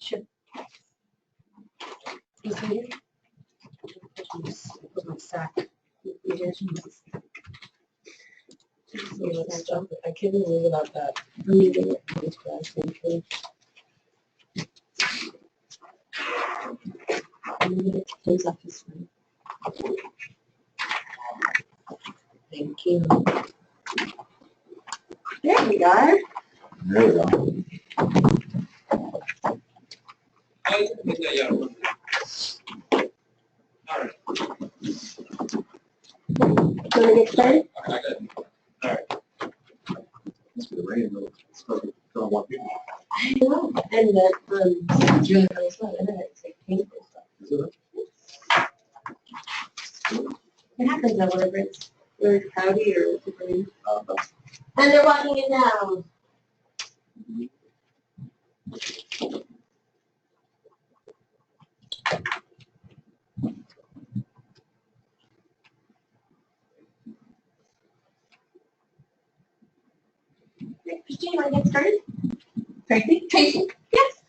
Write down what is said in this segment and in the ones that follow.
Sure. Sack. I can't even live without that. I'm eating it. Close up his phone. Thank you. There we go. There we go. Want to get started? All right. Must be the rain, though. It's supposed to fill one people. I know. And that it's really really slow. And then it's like painful stuff. Is it? It happens though whenever it's really cloudy or rain. No. And they're walking in now. Christine, want to get started? Tracy? Tracy? Yes.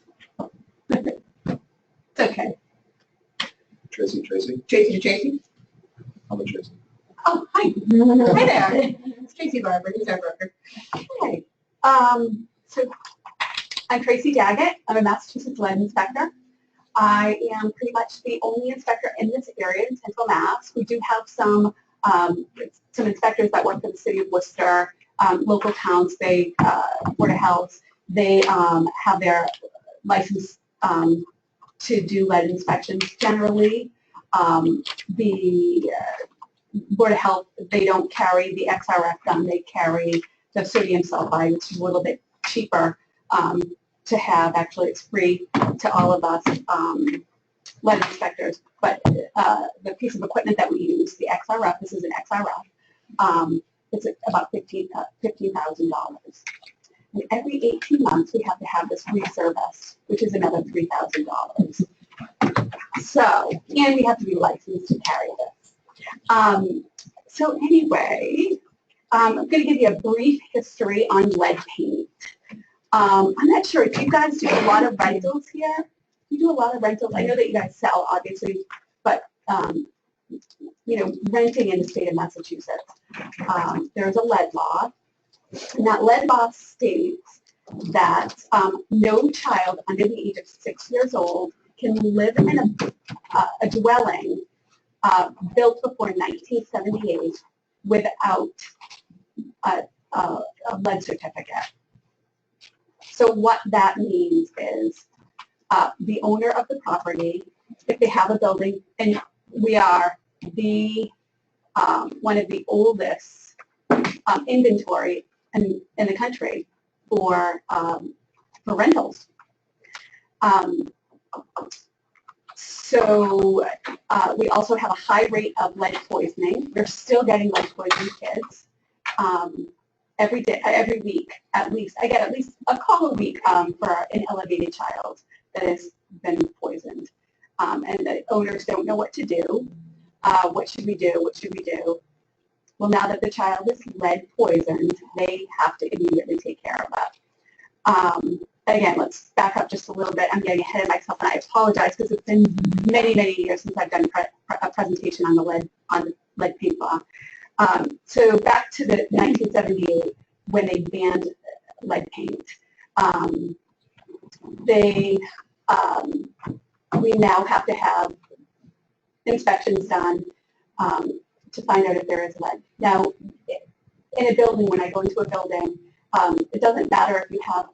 It's okay. Tracy. Tracy to Tracy? I'm a Tracy. Oh, hi. Hi there. It's Tracy Barber. He's our broker. Hi. So I'm Tracy Daggett. I'm a Massachusetts lead inspector. I am pretty much the only inspector in this area in Central Mass. We do have some inspectors that work for the city of Worcester, local towns. They Board of Health. They have their license to do lead inspections. Generally, the Board of Health, they don't carry the XRF gun. They carry the sodium sulfide, which is a little bit cheaper to have. Actually, it's free to all of us lead inspectors. But the piece of equipment that we use, the XRF, this is an XRF, it's about $15,000. And every 18 months, we have to have this reserviced, which is another $3,000. So, and we have to be licensed to carry this. So anyway, I'm going to give you a brief history on lead paint. I'm not sure if you guys do a lot of rentals here. You do a lot of rentals. I know that you guys sell, obviously, but you know, renting in the state of Massachusetts, there's a lead law. And that lead law states that no child under the age of 6 years old can live in a dwelling built before 1978 without a lead certificate. So what that means is the owner of the property, if they have a building, and we are the one of the oldest inventory in the country for rentals. So we also have a high rate of lead poisoning. We're still getting lead poisoning kids every week at least. I get at least a call a week for an elevated child that has been poisoned. And the owners don't know what to do. What should we do? What should we do? Well, now that the child is lead poisoned, they have to immediately take care of it. Again, let's back up just a little bit. I'm getting ahead of myself, and I apologize because it's been many, many years since I've done a presentation on the lead paint law. So back to the 1978 when they banned lead paint. We now have to have inspections done to find out if there is lead. Now, in a building, when I go into a building, it doesn't matter if you have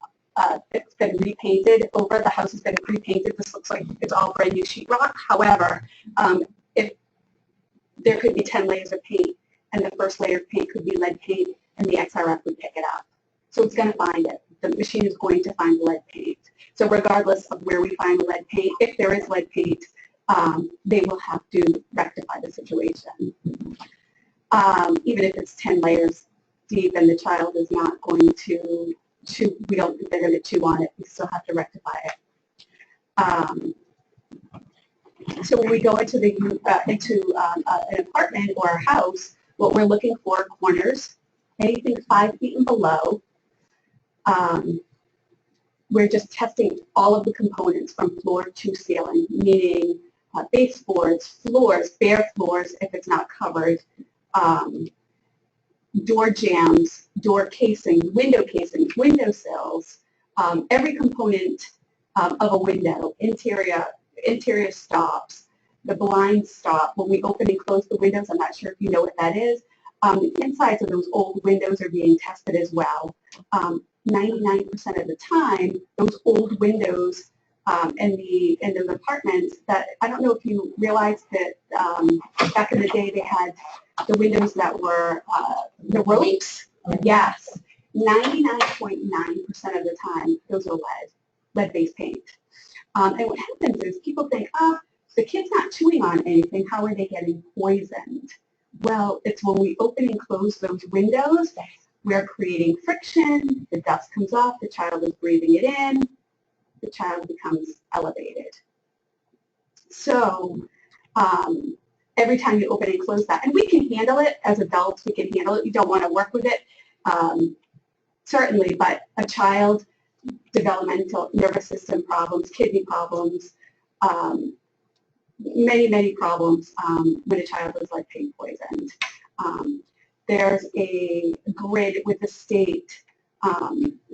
it's been repainted over, the house has been repainted, this looks like it's all brand new sheetrock. However, if there could be 10 layers of paint, and the first layer of paint could be lead paint, and the XRF would pick it up. So it's going to find it. The machine is going to find lead paint. So regardless of where we find the lead paint, if there is lead paint, they will have to rectify the situation. Even if it's 10 layers deep and the child is not going to chew, we don't think they're going to chew on it, we still have to rectify it. So when we go into an apartment or a house, what we're looking for are corners, anything 5 feet and below, we're just testing all of the components from floor to ceiling, meaning baseboards, floors, bare floors if it's not covered, door jambs, door casings, window sills, every component of a window, interior stops, the blind stop. When we open and close the windows, I'm not sure if you know what that is. The insides of those old windows are being tested as well. 99% of the time, those old windows in those apartments that, I don't know if you realized that back in the day they had the windows that were the ropes. Yes, 99.9% of the time, those are lead-based paint. And what happens is people think, oh, the kid's not chewing on anything, how are they getting poisoned? Well, it's when we open and close those windows, we're creating friction, the dust comes off, the child is breathing it in, the child becomes elevated. So every time you open and close that, and we can handle it as adults, we can handle it, you don't want to work with it, certainly, but a child, developmental nervous system problems, kidney problems, many problems when a child is lead paint poisoned. There's a grid with the state,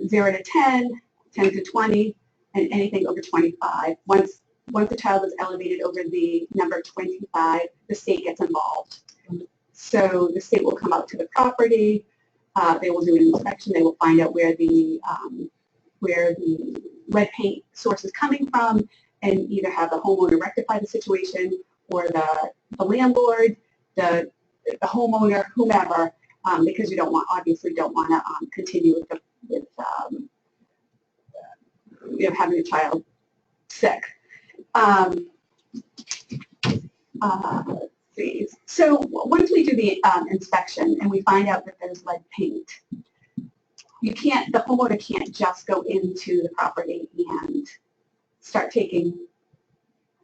0 to 10, 10 to 20, and anything over 25. Once the child is elevated over the number 25, the state gets involved. So the state will come out to the property, they will do an inspection, they will find out where the lead paint source is coming from, and either have the homeowner rectify the situation, or the landlord, the homeowner, whomever, because you obviously don't want to continue with having a child sick. Let's see. So once we do the inspection and we find out that there's lead paint, the homeowner can't just go into the property and start taking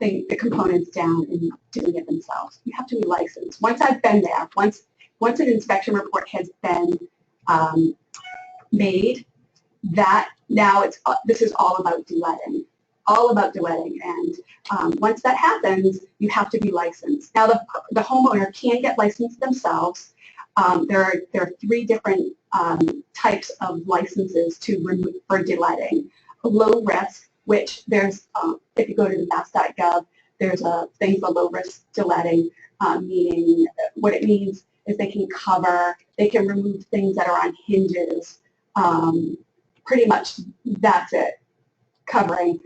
the components down and doing it themselves. You have to be licensed. Once I've been there, once an inspection report has been made, that now this is all about deletting. And once that happens, you have to be licensed. Now the homeowner can get licensed themselves. There are 3 different types of licenses for deletting. Low risk, which there's, if you go to the mass.gov, there's a thing for low risk deletting, meaning what it means is they can remove things that are on hinges. Pretty much that's it, covering.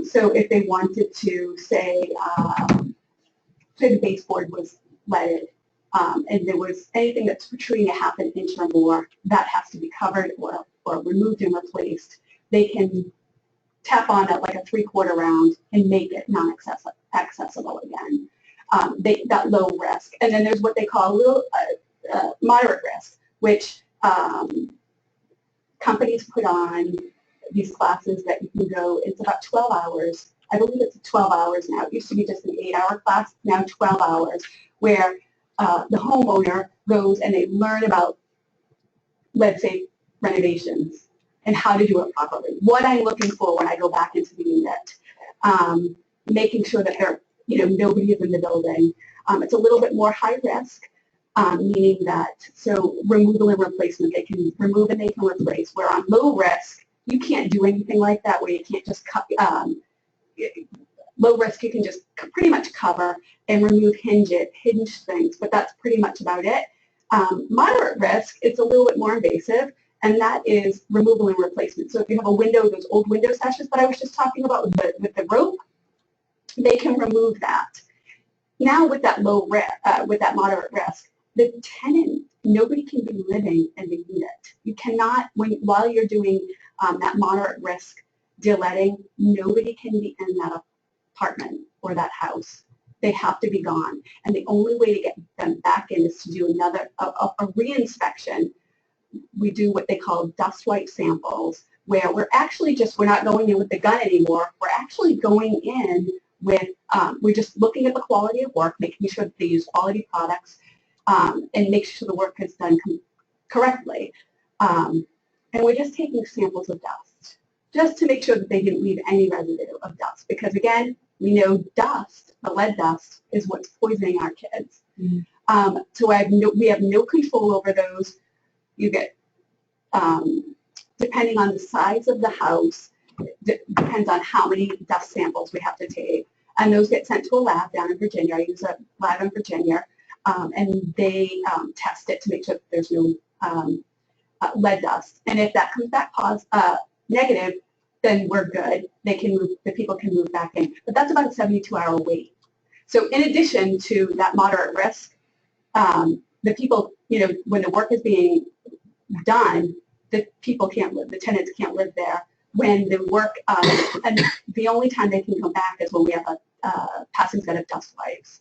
So if they wanted to say the baseboard was leaded, and there was anything that's protruding a half an inch or more, that has to be covered or removed and replaced. They can tap on it like a 3/4 round and make it non-accessible again. That low risk. And then there's what they call moderate risk, which companies put on these classes that you can go, it's about 12 hours. I believe it's 12 hours now. It used to be just an 8-hour class, now 12 hours, where the homeowner goes and they learn about lead-safe renovations and how to do it properly. What I'm looking for when I go back into the unit, making sure that nobody is in the building. It's a little bit more high risk, meaning that, so removal and replacement, they can remove and they can replace, where on low risk, you can't do anything like that, where you can't just cut, low risk, you can just pretty much cover and remove hinge things, but that's pretty much about it. Moderate risk, it's a little bit more invasive, and that is removal and replacement. So if you have a window, those old window sashes that I was just talking about with the rope, they can remove that. Now with that with that moderate risk, the tenant, nobody can be living in the unit. You cannot, while you're doing that moderate risk deletting, nobody can be in that apartment or that house. They have to be gone. And the only way to get them back in is to do a re-inspection. We do what they call dust wipe samples, where we're not going in with the gun anymore. We're actually going in with, we're just looking at the quality of work, making sure that they use quality products, and make sure the work is done correctly. And we're just taking samples of dust. just to make sure that they didn't leave any residue of dust. Because again, we know dust, the lead dust, is what's poisoning our kids. So we have no control over those. You get, depending on the size of the house, depends on how many dust samples we have to take. And those get sent to a lab down in Virginia. I use a lab in Virginia, and they test it to make sure that there's no lead dust. And if that comes back negative, then we're good. They can move, the people can move back in. But that's about a 72-hour wait. So in addition to that moderate risk, the people, when the work is being done, the people can't live, the tenants can't live there. When the work, and the only time they can come back is when we have a passing set of dust wipes.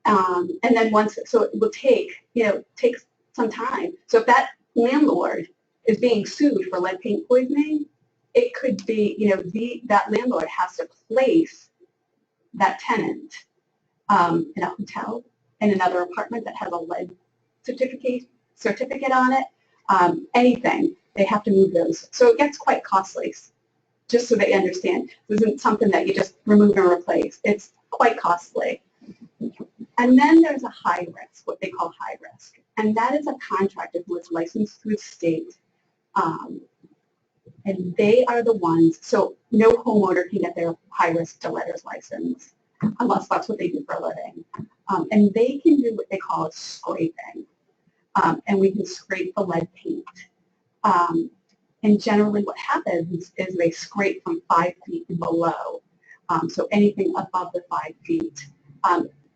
And then once, so it will take some time. So if that landlord is being sued for lead paint poisoning, it could be, that landlord has to place that tenant in a hotel, in another apartment that has a lead certificate on it, anything. They have to move those. So it gets quite costly, just so they understand. This isn't something that you just remove and replace. It's quite costly. And then there's a high risk, what they call high risk. And that is a contractor who is licensed through the state. And they are the ones, so no homeowner can get their high-risk deletter's license unless that's what they do for a living. And they can do what they call scraping. And we can scrape the lead paint. And generally what happens is they scrape from 5 feet and below. So anything above the 5 feet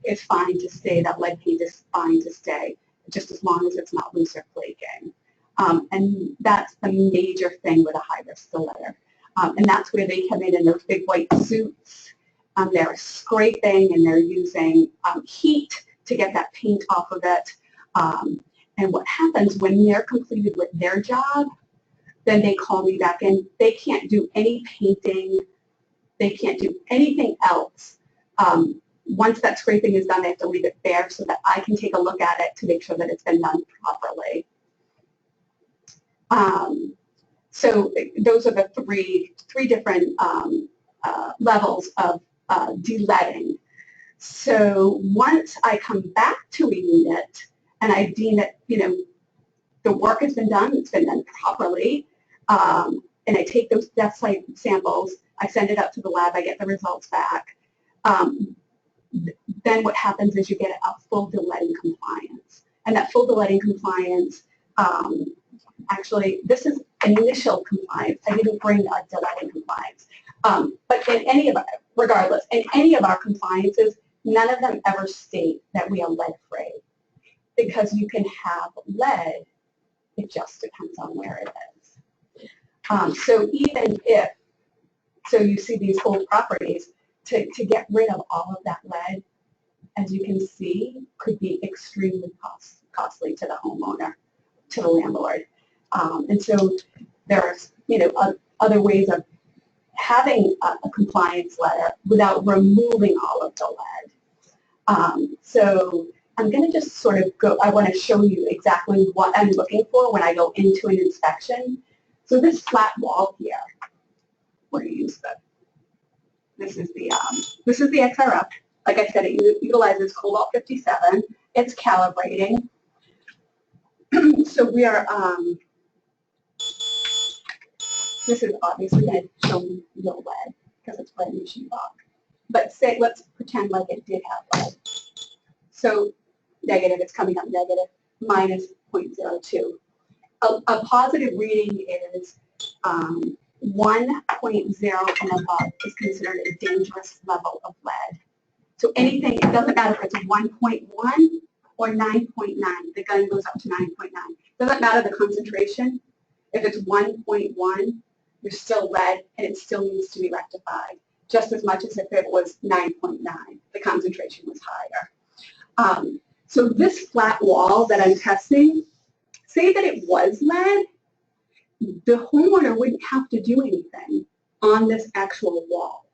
is fine to stay. That lead paint is fine to stay, just as long as it's not loose or flaking. And that's the major thing with a high-risk deletter. And that's where they come in those big white suits. They're scraping and they're using heat to get that paint off of it. And what happens when they're completed with their job, then they call me back in. They can't do any painting. They can't do anything else. Once that scraping is done, they have to leave it bare so that I can take a look at it to make sure that it's been done properly. So those are the three different levels of de-leading. So once I come back to a unit and I deem that, the work has been done, it's been done properly, and I take those dust site samples, I send it up to the lab, I get the results back, then what happens is you get a full de-leading compliance. And that full de-leading compliance, actually, this is initial compliance. I didn't bring a de-leading compliance. But in any of, regardless, in any of our compliances, none of them ever state that we are lead-free. Because you can have lead, it just depends on where it is. So even if, so you see these old properties, to get rid of all of that lead, as you can see, could be extremely costly to the homeowner, to the landlord. And so there's, other ways of having a compliance letter without removing all of the lead. So I'm going to just sort of go, I want to show you exactly what I'm looking for when I go into an inspection. So this flat wall here, we're going to use this is the XRF. Like I said, it utilizes cobalt 57. It's calibrating. So we are, this is obviously going to show no lead because it's brand new sheetrock. But say, let's pretend like it did have lead. So negative, it's coming up negative, minus 0.02. A positive reading is 1.0 and above is considered a dangerous level of lead. So anything, it doesn't matter if it's 1.1 or 9.9. The gun goes up to 9.9. Doesn't matter the concentration. If it's 1.1, there's still lead and it still needs to be rectified, just as much as if it was 9.9. The concentration was higher. So this flat wall that I'm testing, say that it was lead, the homeowner wouldn't have to do anything on this actual wall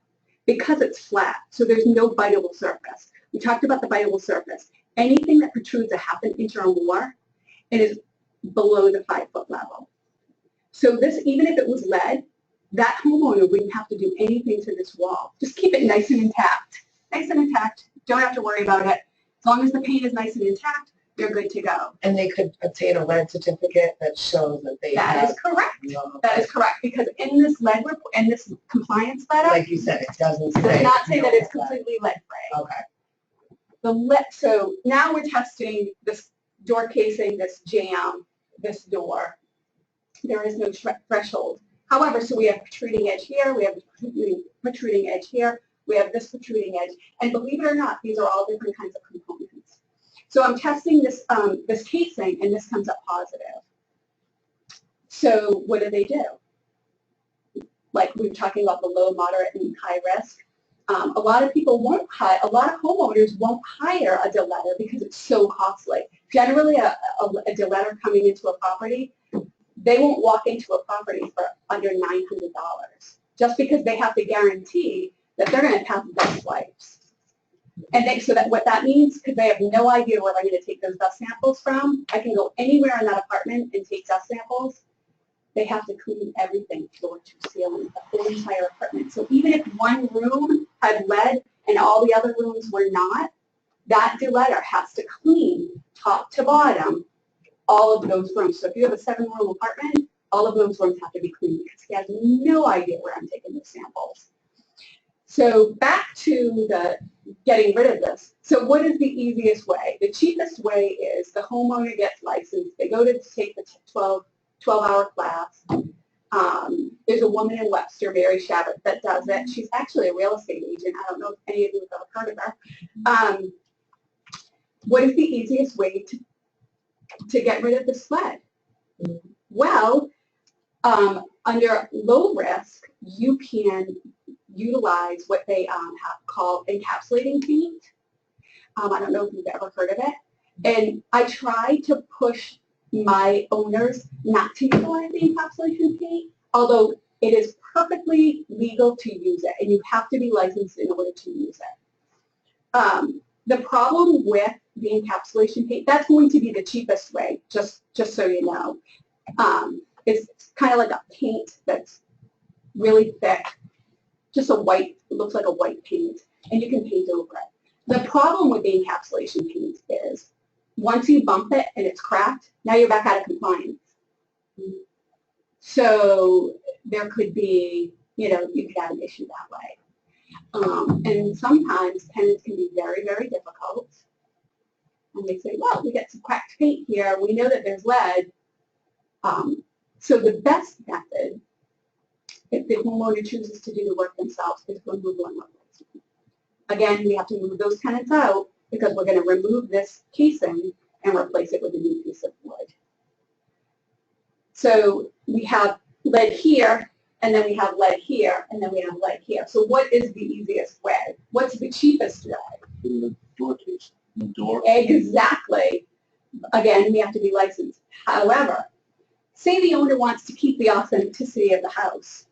because it's flat, so there's no biteable surface. We talked about the biteable surface. Anything that protrudes a half an inch or more, it is below the 5-foot level. So this, even if it was lead, that homeowner wouldn't have to do anything to this wall. Just keep it nice and intact. Nice and intact. Don't have to worry about it. As long as the paint is nice and intact, they're good to go. And they could obtain a lead certificate that shows that they That have. is correct. No, That is correct, because in this lead report, in this compliance letter, like you said, it doesn't does say. not say you that don't it's have lead. completely lead-free. Okay. So now we're testing this door casing, this jamb, this door. There is no threshold. However, so we have protruding edge here, we have protruding edge here, we have this protruding edge, and believe it or not, these are all different kinds of components. So I'm testing this, this casing, and this comes up positive. So what do? Like we were talking about the low, moderate, and high risk. A lot of people won't hire, a lot of homeowners won't hire a deletter because it's so costly. Generally, a deletter coming into a property, they won't walk into a property for under $900 just because they have to guarantee that they're going to pass dust wipes. And so that what that means, because they have no idea where I'm going to take those dust samples from, I can go anywhere in that apartment and take dust samples. They have to clean everything, floor to ceiling, the whole entire apartment. So even if one room had lead and all the other rooms were not, that deletter has to clean top to bottom all of those rooms. So if you have a 7-room apartment, all of those rooms have to be cleaned because he has no idea where I'm taking the samples. So back to the getting rid of this. So what is the easiest way? The cheapest way is the homeowner gets licensed. They go to take the 12-hour class. There's a woman in Webster, Mary Shabbat, that does it. She's actually a real estate agent. I don't know if any of you have ever heard of her. What is the easiest way to get rid of the sled? Well, under low risk, you can utilize what they have called encapsulating paint. I don't know if you've ever heard of it. And I try to push my owners not to utilize the encapsulation paint, although it is perfectly legal to use it, and you have to be licensed in order to use it. The problem with the encapsulation paint, that's going to be the cheapest way, just so you know. It's kind of like a paint that's really thick, just a white, it looks like a white paint, and you can paint over it. The problem with the encapsulation paint is once you bump it and it's cracked, now you're back out of compliance. So there could be, you could have an issue that way. And sometimes tenants can be very, very difficult. And they say, well, we get some cracked paint here. We know that there's lead. So the best method, if the homeowner chooses to do the work themselves, is removal and replacement. Again, we have to move those tenants out because we're going to remove this casing and replace it with a new piece of wood. So we have lead here, and then we have lead here, and then we have lead here. So what is the easiest way? What's the cheapest way? The door case. The door. Exactly. Again, we have to be licensed. However, say the owner wants to keep the authenticity of the house.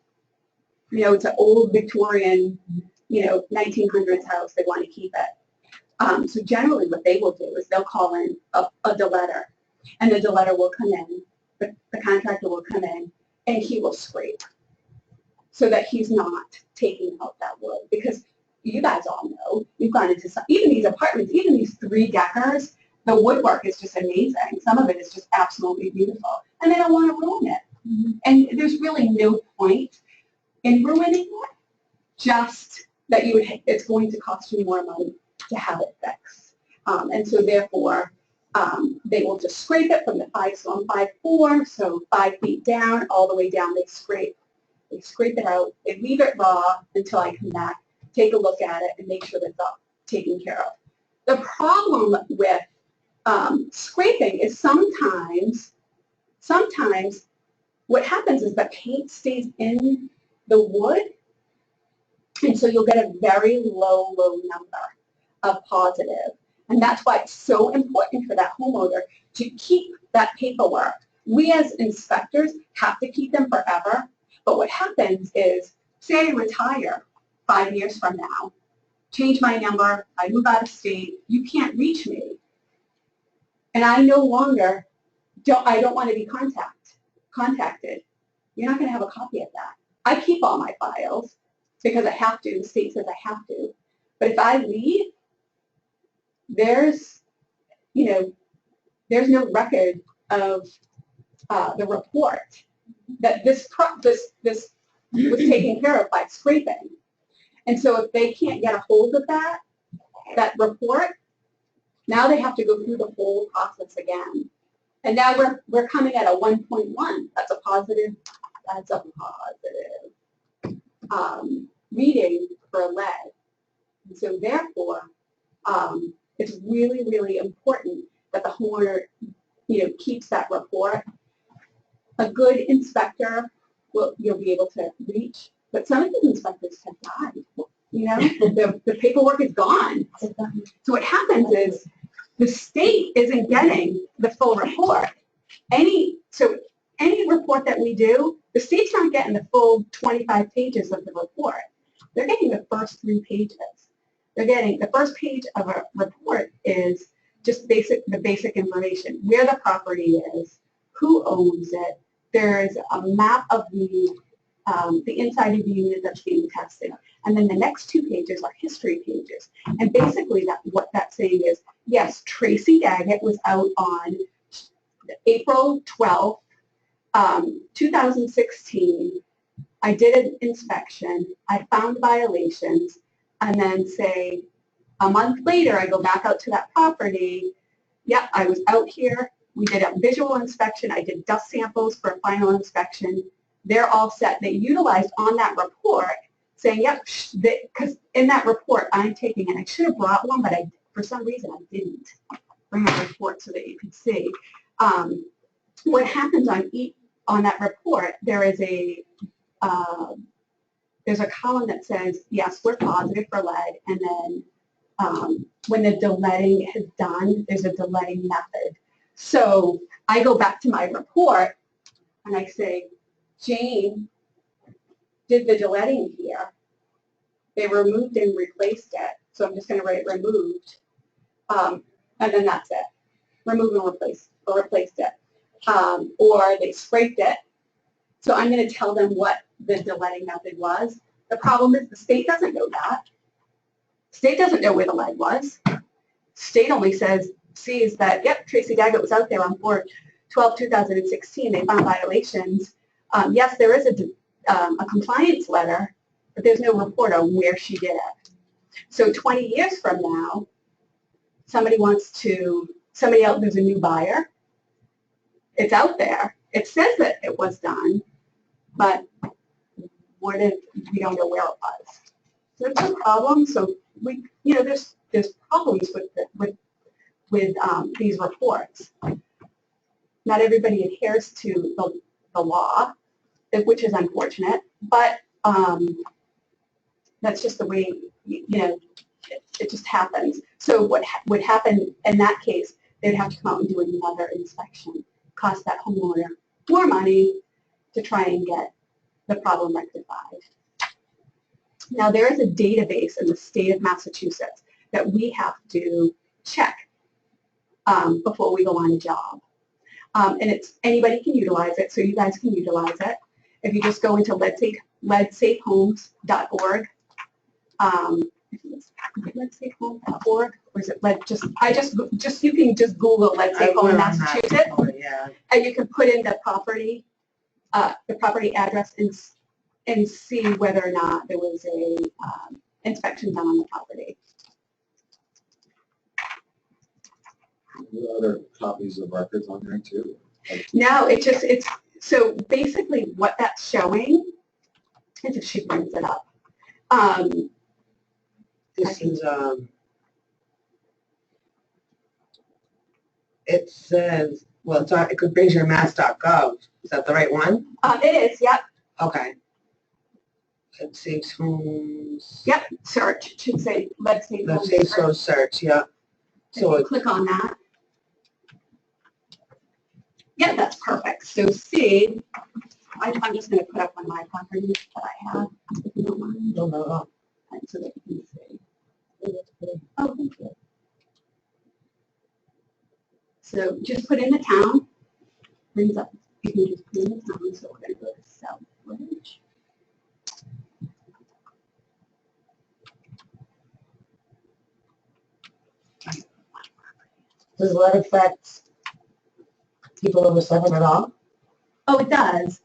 It's an old Victorian, 1900s house. They want to keep it. So generally what they will do is they'll call in a deletter, and the deletter will come in, the contractor will come in, and he will scrape so that he's not taking out that wood. Because you guys all know, you've gone into some, even these apartments, even these 3-deckers, the woodwork is just amazing. Some of it is just absolutely beautiful, and they don't want to ruin it. And there's really no point in ruining it, just that it's going to cost you more money to have it fixed. And so therefore, they will just scrape it from the 5, so I'm 5'4", so 5 feet down, all the way down, they scrape it out, they leave it raw until I come back, take a look at it, and make sure that it's all taken care of. The problem with scraping is sometimes what happens is the paint stays in the wood, and so you'll get a very low number of positive. And that's why it's so important for that homeowner to keep that paperwork. We as inspectors have to keep them forever, but what happens is, say I retire 5 years from now, change my number, I move out of state, you can't reach me, and I no longer, I don't want to be contacted. you're not gonna have a copy of that. I keep all my files because I have to, the state says I have to. But if I leave, there's, there's no record of the report that this was taken care of by scraping. And so if they can't get a hold of that report, now they have to go through the whole process again. And now we're coming at a 1.1. That's a positive reading for lead. And so therefore, it's really, really important that the homeowner, keeps that report. A good inspector you'll be able to reach, but some of the inspectors have died. The paperwork is gone. So what happens is the state isn't getting the full report. Any report that we do, the state's not getting the full 25 pages of the report. They're getting the first 3 pages. They're getting the first page of a report is just the basic information, where the property is, who owns it. There's a map of the inside of the unit that's being tested. And then the next 2 pages are history pages. And basically what that's saying is, yes, Tracy Daggett was out on April 12th, 2016. I did an inspection. I found violations. And then say a month later, I go back out to that property. Yep, I was out here. We did a visual inspection. I did dust samples for a final inspection. They're all set. They utilized on that report saying, yep, because in that report I'm taking, and I should have brought one, but for some reason I didn't bring a report so that you could see. What happens on that report, there's a column that says, yes, we're positive for lead, and then when the deletting is done, there's a deletting method. So I go back to my report and I say, Jane did the deletting here. They removed and replaced it. So I'm just going to write removed. And then that's it. Remove and replace, or replaced it. Or they scraped it. So I'm going to tell them what the deletting method was. The problem is the state doesn't know that. State doesn't know where the lead was. State only sees that, yep, Tracy Daggett was out there on 4/12/2016. They found violations. Yes, there is a compliance letter, but there's no report on where she did it. So 20 years from now, somebody else, there's a new buyer. It's out there. It says that it was done, but we don't know where it was. So it's a problem. So there's problems with these reports. Not everybody adheres to the law, which is unfortunate, but that's just the way, it just happens. So what would happen in that case, they'd have to come out and do another inspection, cost that homeowner more money to try and get the problem rectified. Now, there is a database in the state of Massachusetts that we have to check before we go on a job. And anybody can utilize it, so you guys can utilize it. If you just go into leadsafehomes.org, leadsafehomes.org, or is it you can just Google Lead Safe Home Massachusetts, and you can put in the property address and see whether or not there was a inspection done on the property. Other copies of records on there too? No, so basically what that's showing is, if she brings it up. This is, it says, well, it could bring your mass.gov. Is that the right one? It is, yep. Okay. Lead Safe Homes. Yep, search. It should say Lead Safe Homes. Lead Safe Homes search, yeah. So you click on that. Yeah, that's perfect. So see, I'm just going to put up one of my properties that I have, if you don't mind. No. And so that you can see. Oh, thank you. So just put in the town. Brings up. You can just put in the town. So we're going to go to cell footage. Does that affect people over 7 at all? Oh, it does.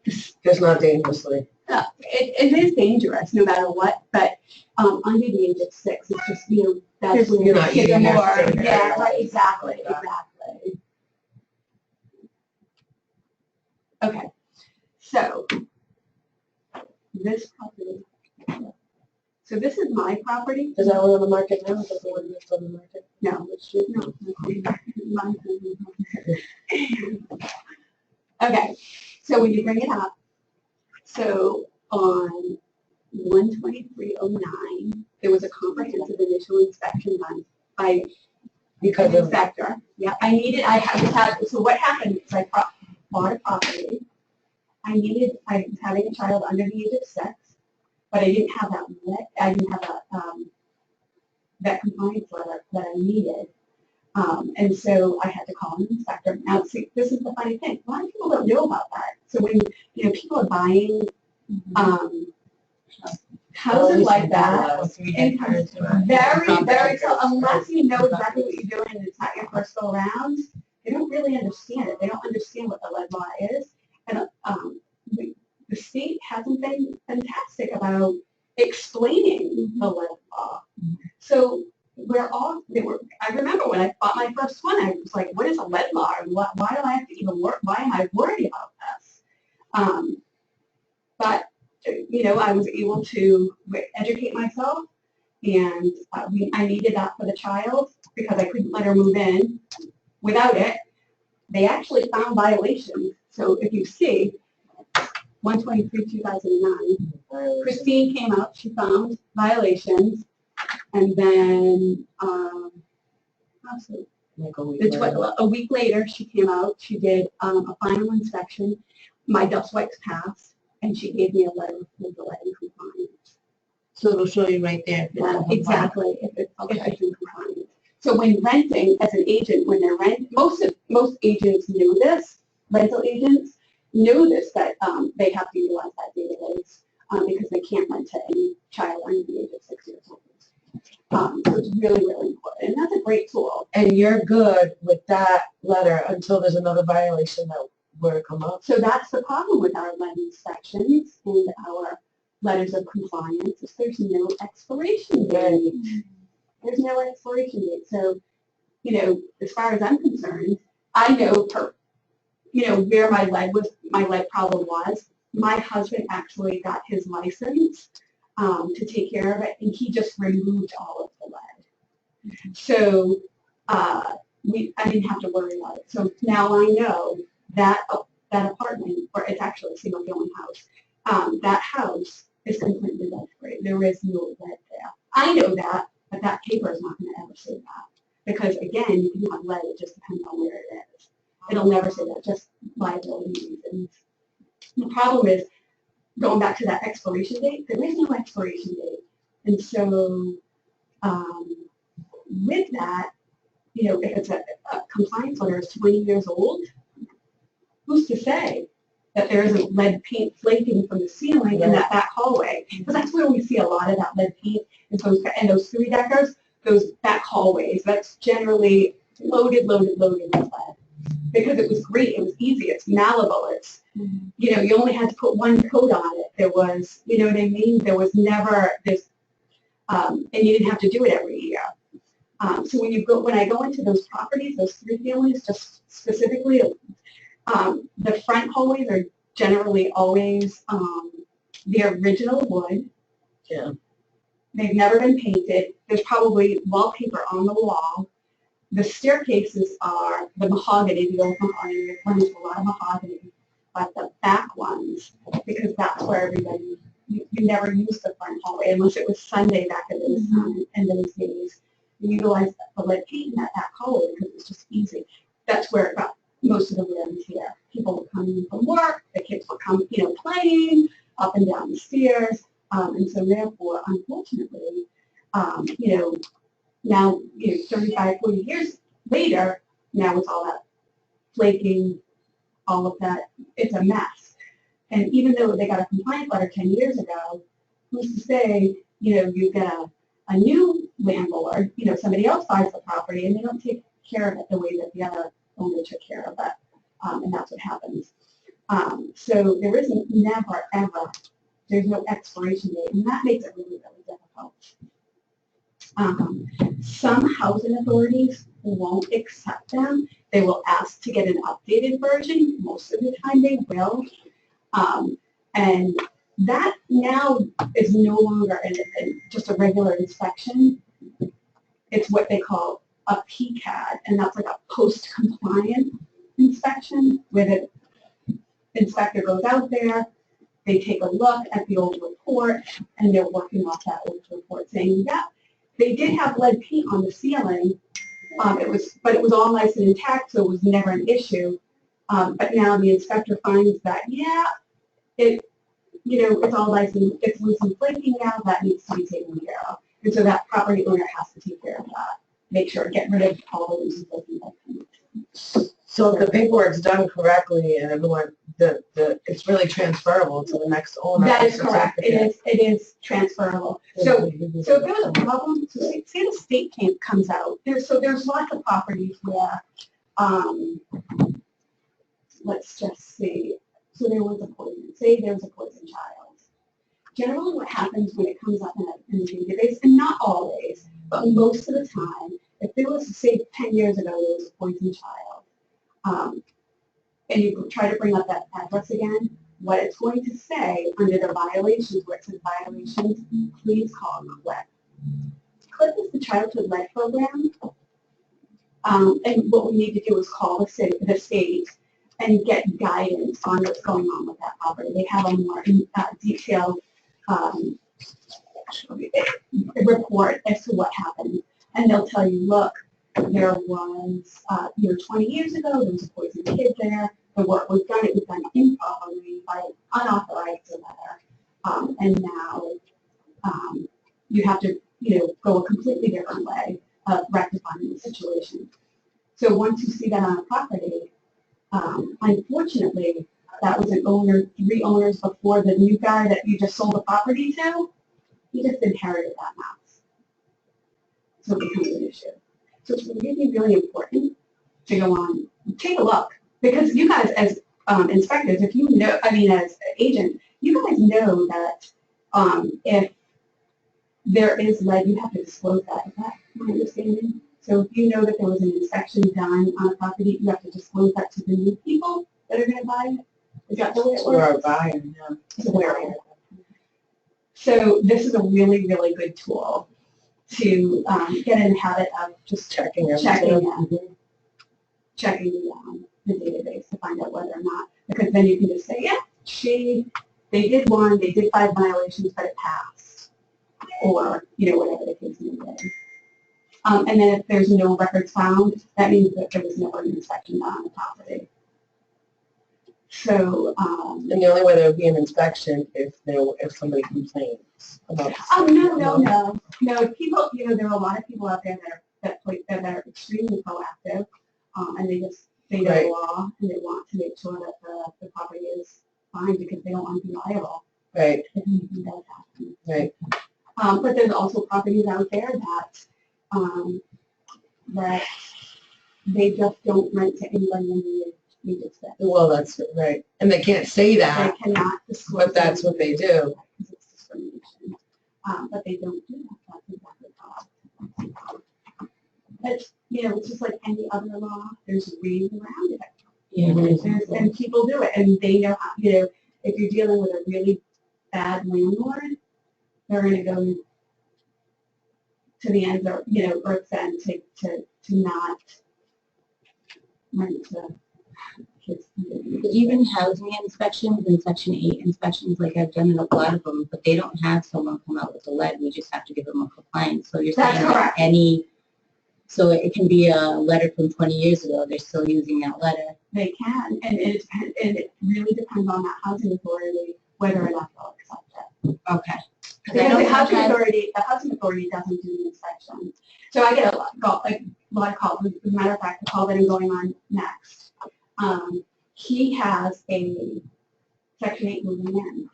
Just not dangerously. It is dangerous no matter what, but under the age of 6, it's just, that's when You're not kids are using your more, finger. yeah, right, exactly. Okay, so this property, so this is my property. Is that one on the market now? Is that the one that's on the market? No, okay, so when you bring it up, so on 12309, there was a comprehensive initial inspection done by Because the of, inspector. Yeah, so what happened is I bought a property. I was having a child under the age of 6, but I didn't have I didn't have that compliance letter that I needed. And so I had to call an inspector. Now, see, this is the funny thing. A lot of people don't know about that. So when, people are buying houses like that, and very, so unless you know exactly what you're doing and it's not your first go around, they don't really understand it. They don't understand what the lead law is. And the state hasn't been fantastic about explaining the lead law. So I remember when I bought my first one, I was like, what is a lead law? And why do I have to even work? Why am I worried about this? But, I was able to educate myself, and I needed that for the child because I couldn't let her move in without it. They actually found violations. So if you see, 123/2009, Christine came out, she found violations, and then like a week later, she came out, she did a final inspection, my dust wipes passed, and she gave me a letter of lead in compliance. So it'll show you right there. Yeah, exactly, if it's in compliance. So when renting, as an agent, when they're most agents knew this, rental agents knew this, that they have to utilize that database because they can't rent to any child under the age of 6 years old. So it's really, really important, and that's a great tool. And you're good with that letter until there's another violation that were to come up? So that's the problem with our lead inspections and our letters of compliance, is there's no expiration date. There's no expiration date. So, as far as I'm concerned, I know where my lead problem was. My husband actually got his license to take care of it, and he just removed all of the lead. So I didn't have to worry about it. So now I know that apartment, or it's actually a single-family house, that house is completely lead-free. There is no lead there. I know that, but that paper is not going to ever say that. Because again, you can have lead, it just depends on where it is. It'll never say that, just liability reasons. The problem is, going back to that expiration date, there is no expiration date. And so with that, if it's a compliance letter is 20 years old, who's to say that there isn't lead paint flaking from the ceiling in that back hallway? Because that's where we see a lot of that lead paint in those three-deckers, those back hallways. That's generally loaded with lead. Because it was great, it was easy, it's malleable, it's, you only had to put one coat on it. There was, you know what I mean? There was never this, and you didn't have to do it every year. So when I go into those properties, those three families, just specifically, the front hallways are generally always the original wood. Yeah. They've never been painted. There's probably wallpaper on the wall. The staircases are the mahogany, the old mahogany. There's a lot of mahogany, but the back ones, because that's where everybody, you never used the front hallway unless it was Sunday back in those days. You utilized the lead paint in that back hallway because it was just easy. That's where it got most of the rooms here. People would come in from work, the kids would come, playing up and down the stairs, and so therefore, unfortunately, now, 35, 40 years later, now it's all that flaking, all of that, it's a mess. And even though they got a compliance letter 10 years ago, who's to say, you get a new landlord, somebody else buys the property and they don't take care of it the way that the other owner took care of it. And that's what happens. So there isn't never, ever, there's no expiration date, and that makes it really, really difficult. Some housing authorities won't accept them. They will ask to get an updated version. Most of the time they will. And that now is no longer just a regular inspection. It's what they call a PCAD, and that's like a post-compliant inspection where the inspector goes out there, they take a look at the old report, and they're working off that old report saying, yeah, they did have lead paint on the ceiling, but it was all nice and intact, so it was never an issue. But now the inspector finds that, yeah, it's all nice and it's loose and flaky now, that needs to be taken care of. And so that property owner has to take care of that. Make sure, get rid of all the loose and flaky paint. So if the paperwork's done correctly and everyone, it's really transferable to the next owner. That is correct. It is transferable. So if there was a problem, so say the state camp comes out, there's lots of properties where, let's just see, so there was a poison child. Generally what happens when it comes up in the database, and not always, but most of the time, if there was, say 10 years ago, there was a poison child, and you try to bring up that address again, what it's going to say under the violations, where it says violations, please call CLIP. CLIP is the Childhood Lead Program, and what we need to do is call the state and get guidance on what's going on with that property. They have a more detailed report as to what happened, and they'll tell you, look, there was, 20 years ago, there was a poisoned kid there. The work was done, it was done improperly by unauthorized letter, and now you have to, go a completely different way of rectifying the situation. So once you see that on a property, unfortunately, that was an owner, 3 owners before the new guy that you just sold the property to, he just inherited that house. So it becomes an issue. So it's really, really important to go on, take a look, because you guys as inspectors, if you know, as agent, you guys know that if there is lead, you have to disclose that. Is that my understanding? So if you know that there was an inspection done on a property, you have to disclose that to the new people that are going to buy it. Is that the way it works? Or a buyer, yeah. It's a buyer. So this is a really, really good tool to get in the habit of just checking the database to find out whether or not, because then you can just say, yeah, they did 5 violations, but it passed, or whatever the case may be. And then if there's no records found, that means that there was never an inspection done on the property. So, and the only way there would be an inspection if somebody complains about. Oh no. People, there are a lot of people out there that are extremely proactive, and they know the law and they want to make sure that the property is fine because they don't want to be liable. Right. If anything does happen. Right. But there's also properties out there that they just don't rent to anybody in the Aegis. Well, that's right. And they can't say that. They cannot disclose. But that's what they do. Because it's discrimination. But they don't do that. That's exactly how. But, it's just like any other law. There's ways around it. Yeah. And people do it. And they know how, if you're dealing with a really bad landlord, they're going to go to the end of, earth's end to not rent to kids. Even housing inspections and Section 8 inspections, like I've done a lot of them, but they don't have someone come out with the lead. We just have to give them a compliance. So you're That's saying correct. So it can be a letter from 20 years ago. They're still using that letter. They can, and it really depends on that housing authority whether or not they'll accept it. Okay. Because the housing authority doesn't do the inspection. So I get a lot of calls. As a matter of fact, the call that I'm going on next, he has a Section 8 moving in.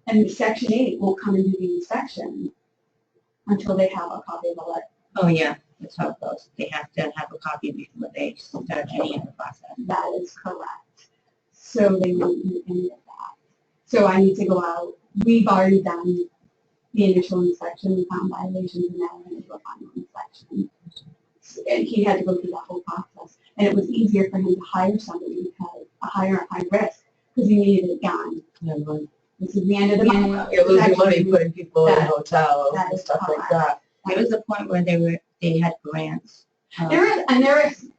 And Section 8 won't come and do the inspection until they have a copy of the letter. Oh, yeah, that's how it goes. They have to have a copy before they start any of the process. That is correct. So they won't do any of that. So I need to go out. We've already done the initial inspection, we found violations, and now we're going to do a final inspection. And he had to go through that whole process. And it was easier for him to hire somebody because hire a high risk because he needed it done. Yeah, but This is the end of the month. you're losing money putting people in That- hotels that and is stuff like correct. that. There was a point where they had grants. There is,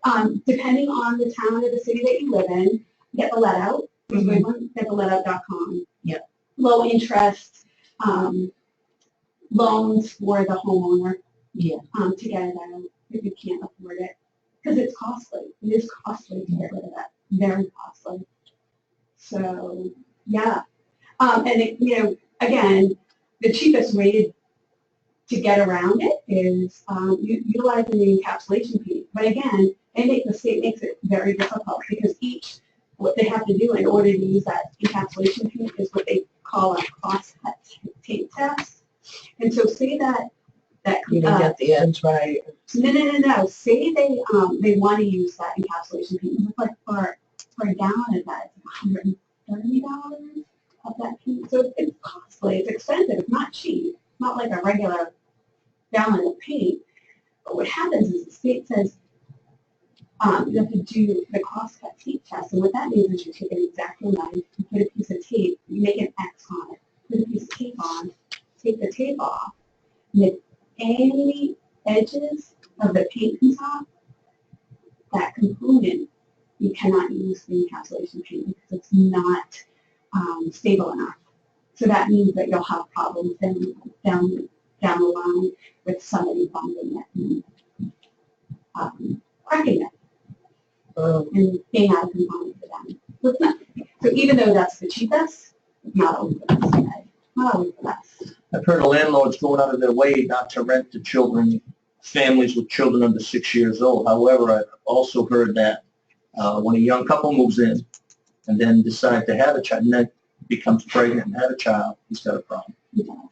depending on the town or the city that you live in, get the let out. There's a good one, get the letout.com. Yeah. Low interest, loans for the homeowner. Yeah. To get it out if you can't afford it. Because it's costly. It is costly to get rid of that. Very costly. So, yeah. And it, again, the cheapest way to get around it is utilizing the encapsulation fee. But again, the state makes it very difficult because what they have to do in order to use that encapsulation fee is what they call a cross-cut tape test. And so say that You didn't get the ends right. no. Say they want to use that encapsulation paint. It's like for a gallon of that, it's $130 of that paint. So it's costly. It's expensive. It's not cheap. It's not like a regular gallon of paint. But what happens is the state says you have to do the cross-cut tape test. And what that means is you take an X-Acto knife, you put a piece of tape, you make an X on it, put a piece of tape on, take the tape off, and if any edges of the paint comes off, that component, you cannot use the encapsulation paint because it's not stable enough. So that means that you'll have problems down the line with somebody bumping it and cracking it and being out of compliance for them. So it's not. So even though that's the cheapest, it's not always the best. Not always the best. I've heard of landlords going out of their way not to rent to children, families with children under 6 years old. However, I've also heard that when a young couple moves in and then decide to have a child, and then becomes pregnant and have a child, he's got a problem.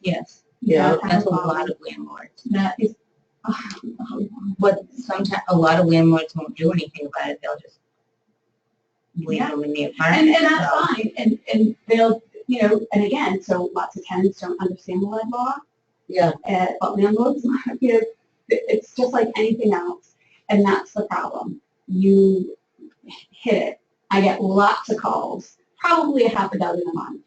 Yes, Yeah, that's a lot of landlords. That is, But sometimes a lot of landlords won't do anything about it. They'll just leave Yeah. them in the apartment. and that's fine. And they'll, and again, so lots of tenants don't understand the lead law. Yeah. But landlords, it's just like anything else. And that's the problem. You hit it. I get lots of calls, probably a half a dozen a month.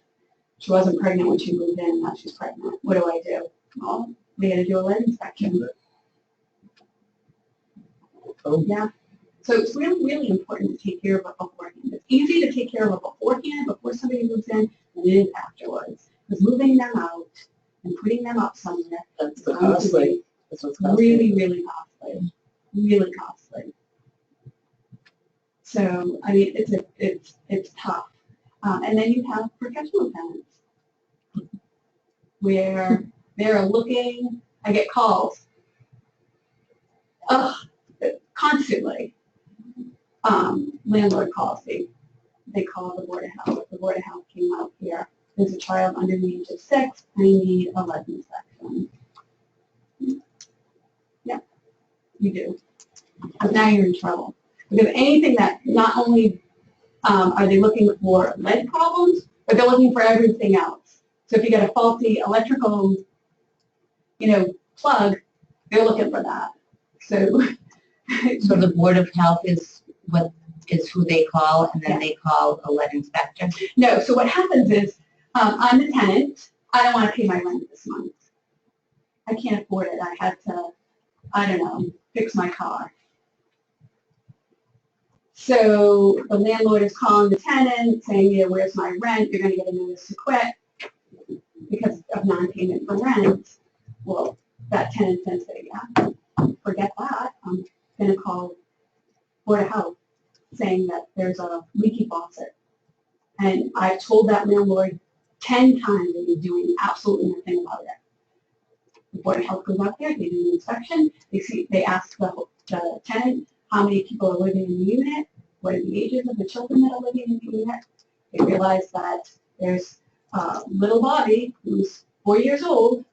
She wasn't pregnant when she moved in, now she's pregnant. What do I do? Well, we got to do a lead inspection. Oh. Yeah. So it's really, really important to take care of it beforehand. It's easy to take care of it beforehand, before somebody moves in, than it is afterwards. Because moving them out and putting them up somewhere That's is the going to costly. be That's what's costly. really, really costly. Really costly. So, I mean, it's tough. And then you have professional tenants where they're looking, I get calls constantly. Landlord calls, they call the Board of Health. The Board of Health came out here. There's a child under the age of 6. I need a lead inspection. Yeah, you do. Because now you're in trouble. Because anything that not only are they looking for lead problems, but they're looking for everything else. So if you get a faulty electrical, plug, they're looking for that. So, So the Board of Health is who they call, and then they call a lead inspector. no, so what happens is, I'm the tenant, I don't want to pay my rent this month. I can't afford it, I had to, fix my car. So the landlord is calling the tenant, saying, where's my rent, you're going to get a notice to quit because of non-payment for rent. Well, that tenant says, yeah, forget that, I'm going to call Board of Health saying that there's a leaky faucet. And I've told that landlord 10 times and he's doing absolutely nothing about it. The Board of Health goes out there, they do an inspection, they ask the tenant how many people are living in the unit, what are the ages of the children that are living in the unit. They realize that there's little Bobby who's 4 years old.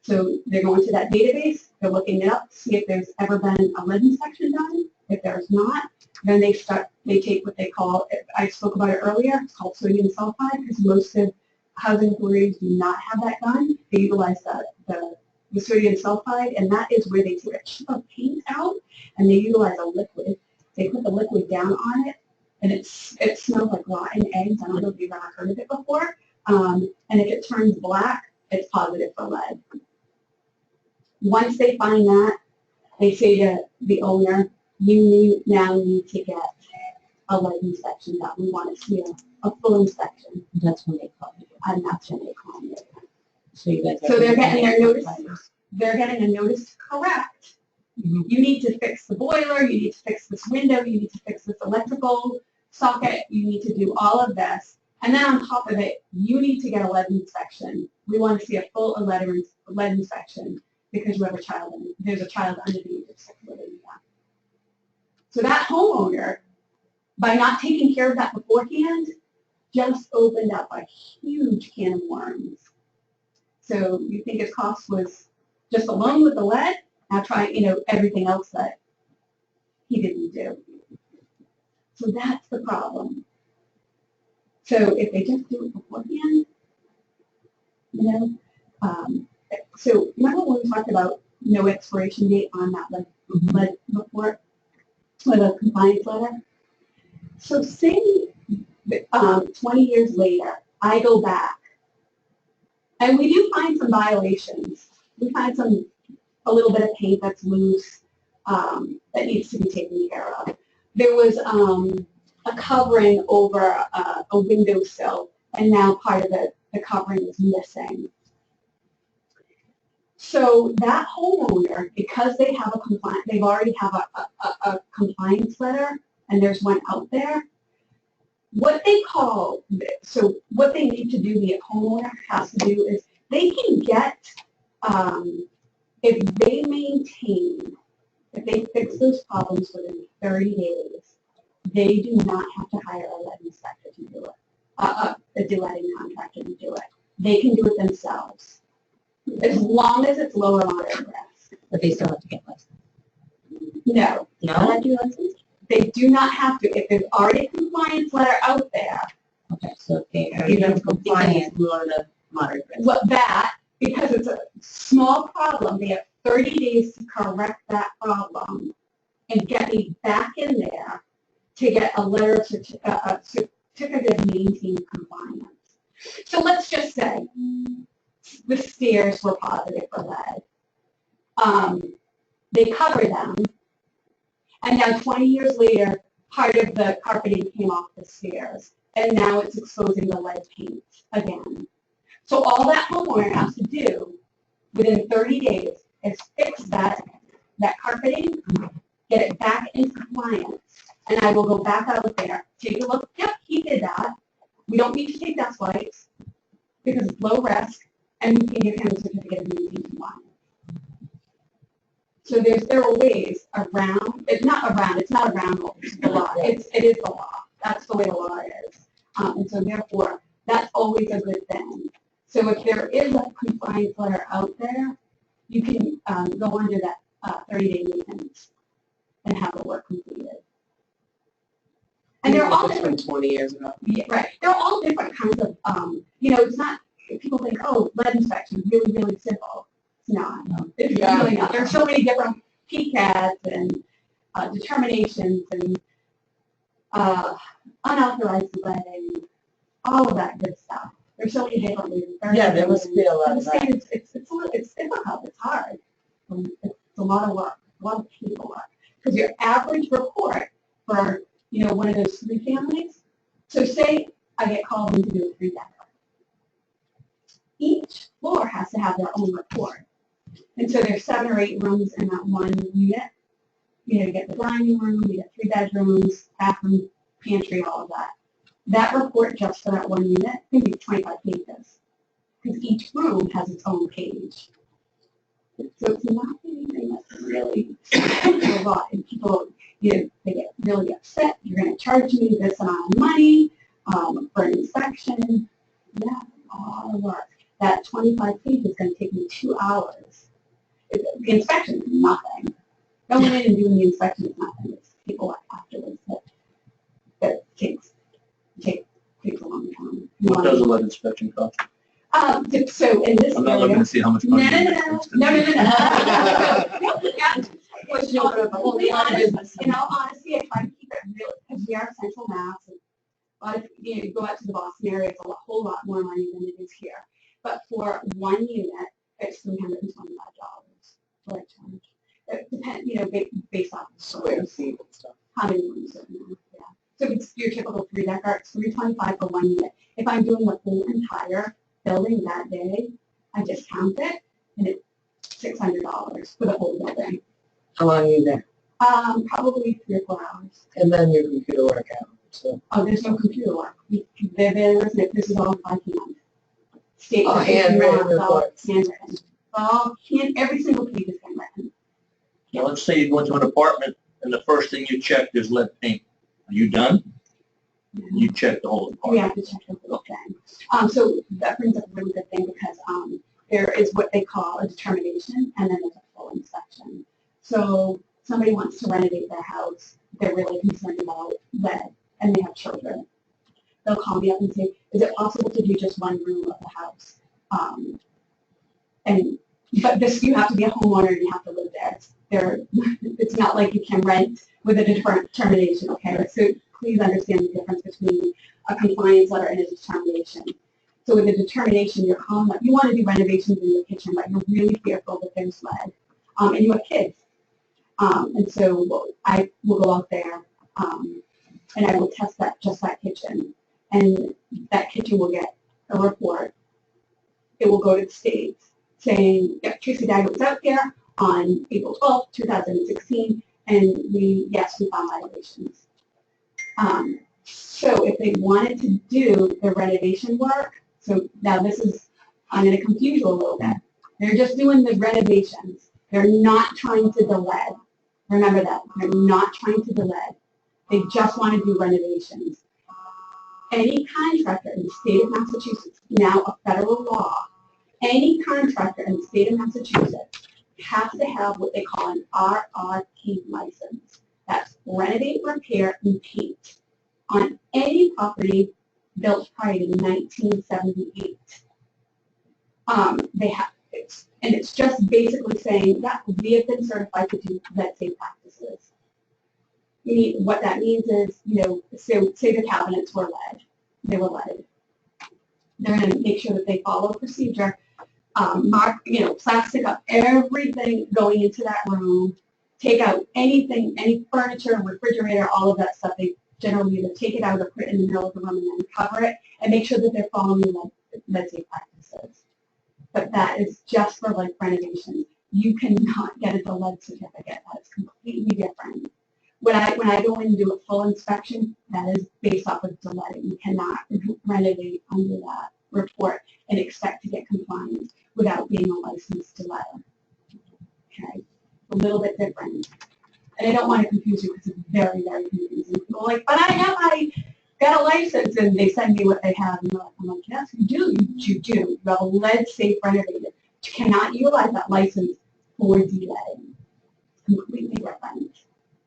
So they're going to that database, they're looking it up, see if there's ever been a lead inspection done. If there's not, then they take what they call, I spoke about it earlier, it's called sodium sulfide, because most of housing authorities do not have that done. They utilize the sodium sulfide, and that is where they take a chip of paint out, and they utilize a liquid. They put the liquid down on it, and it smells like rotten eggs. I don't know if you've ever heard of it before. And if it turns black, it's positive for lead. Once they find that, they say to the owner, you now need to get a lead inspection done. We want to see a full inspection. That's when they call you. And that's when they call me. So you guys. So they're getting their notice. They're getting a notice to correct. Mhm. You need to fix the boiler. You need to fix this window. You need to fix this electrical socket. You need to do all of this. And then on top of it, you need to get a lead inspection. We want to see a full lead inspection because you have a child and there's a child under the age of 6 living in that. So that homeowner, by not taking care of that beforehand, just opened up a huge can of worms. So you think his cost was just alone with the lead? Now try, everything else that he didn't do. So that's the problem. So if they just do it beforehand, so remember when we talked about no expiration date on that lead report, or the compliance letter? So say 20 years later, I go back, and we do find some violations. We find a little bit of paint that's loose that needs to be taken care of. There was a covering over a windowsill, and now part of the covering is missing. So that homeowner, because they have they already have a compliance letter, and there's one out there. What they need to do, the homeowner has to do is they can get, if they fix those problems within 30 days, they do not have to hire a lead inspector to do it, a deletting contractor to do it. They can do it themselves, as long as it's lower moderate risk. But they still have to get licensed. No. No? They do not have to. If there's already a compliance letter out there, Okay, so if they are Even in compliance. compliance, lower the moderate risk. because it's a small problem, they have 30 days to correct that problem and get me back in there to get a certificate of maintaining compliance. So let's just say the stairs were positive for lead. They cover them, and now 20 years later, part of the carpeting came off the stairs, and now it's exposing the lead paint again. So all that homeowner has to do within 30 days is fix that carpeting, get it back into compliance, and I will go back out there, take a look. Yep, he did that. We don't need to take dust wipes because it's low risk, and we can give him a certificate of maintaining compliance. So there are ways around. It's not around the law. It is the law. That's the way the law is, and so therefore that's always a good thing. So if there is a compliance letter out there, you can go under that 30-day maintenance and have the work completed. And they're all different. 20 years ago. Yeah, right. They're all different kinds of, it's not, people think, oh, lead inspection, really, really simple. It's not. It's really not. There's so many different PCADs and determinations and unauthorized letting, all of that good stuff. There's so many different ways. Yeah, there must be a lot of that. It's difficult. It's hard. It's a lot of work, a lot of paperwork. Because your average report for, one of those 3 families, so say I get called in to do a 3-bedroom. Each floor has to have their own report. And so there's 7 or 8 rooms in that one unit. You get the dining room, you get 3 bedrooms, bathroom, pantry, all of that. That report just for that one unit can be 25 pages because each room has its own page. So it's not anything that's really a lot. And people, they get really upset. You're going to charge me this amount of money. For an inspection, yeah, a lot of work. That 25 feet is going to take me 2 hours. The inspection is nothing. Going in and doing the inspection is nothing. It's people afterwards that takes a long time. What does a lead inspection cost? So in this I'm not area, looking to see how much no, money. no, you no, make. no. Well, you know, Completely honest, in all honesty, I try to keep it real, because we are central Mass, and a lot of, you go out to the Boston area, it's a whole lot more money than it is here. But for one unit, it's $325 for a charge. It depends, based off the Square squares, feet and stuff. how many rooms are in there, yeah. So it's your typical 3-decker, it's $325 for one unit. If I'm doing the whole entire building that day, I just count it, and it's $600 for the whole building. How long are you there? Probably 3 or 4 hours. And then your computer work out, so. Oh, there's no computer work. This is all by hand. State Oh, handwritten reports. Handwritten. Every single page is handwritten. Now, let's say you go into an apartment and the first thing you check is lead paint. Are you done? You check the whole We apartment. have to check the whole thing. So that brings up a really good thing, because there is what they call a determination, and then there's a full inspection. So somebody wants to renovate their house, they're really concerned about lead, and they have children. They'll call me up and say, is it possible to do just one room of the house? But this, you have to be a homeowner and you have to live there. It's not like you can rent with a determination, okay? So please understand the difference between a compliance letter and a determination. So with a determination, you're calling up, you want to do renovations in your kitchen, but you're really fearful that there's lead, and you have kids. And so I will go out there, and I will test just that kitchen. And that kitchen will get a report. It will go to the state saying, yep, Tracy Daggett was out there on April 12th, 2016, and we found violations. So if they wanted to do the renovation work, so now I'm going to confuse you a little bit. They're just doing the renovations. They're not trying to delay. Remember that. They're not trying to delay. They just want to do renovations. Any contractor in the state of Massachusetts, now a federal law, any contractor in the state of Massachusetts has to have what they call an RRP license. That's renovate, repair, and paint on any property built prior to 1978. It's just basically saying that we have been certified to do lead safe practices. What that means is, say the cabinets were lead, they were leaded. They're going to make sure that they follow procedure, plastic up everything going into that room, take out anything, any furniture, refrigerator, all of that stuff. They generally either take it out or put it in the middle of the room and then cover it and make sure that they're following lead safe practices. But that is just for like renovations. You cannot get a lead certificate. That is completely different. When I go in and do a full inspection, that is based off of leading. You cannot renovate under that report and expect to get compliance without being a licensed leader. Okay, a little bit different. And I don't want to confuse you because it's very, very confusing. People are like, but I got a license, and they send me what they have, and I'm like, yes, you do. You do. You have a lead safe renovated. You cannot utilize that license for de-leading. Completely different.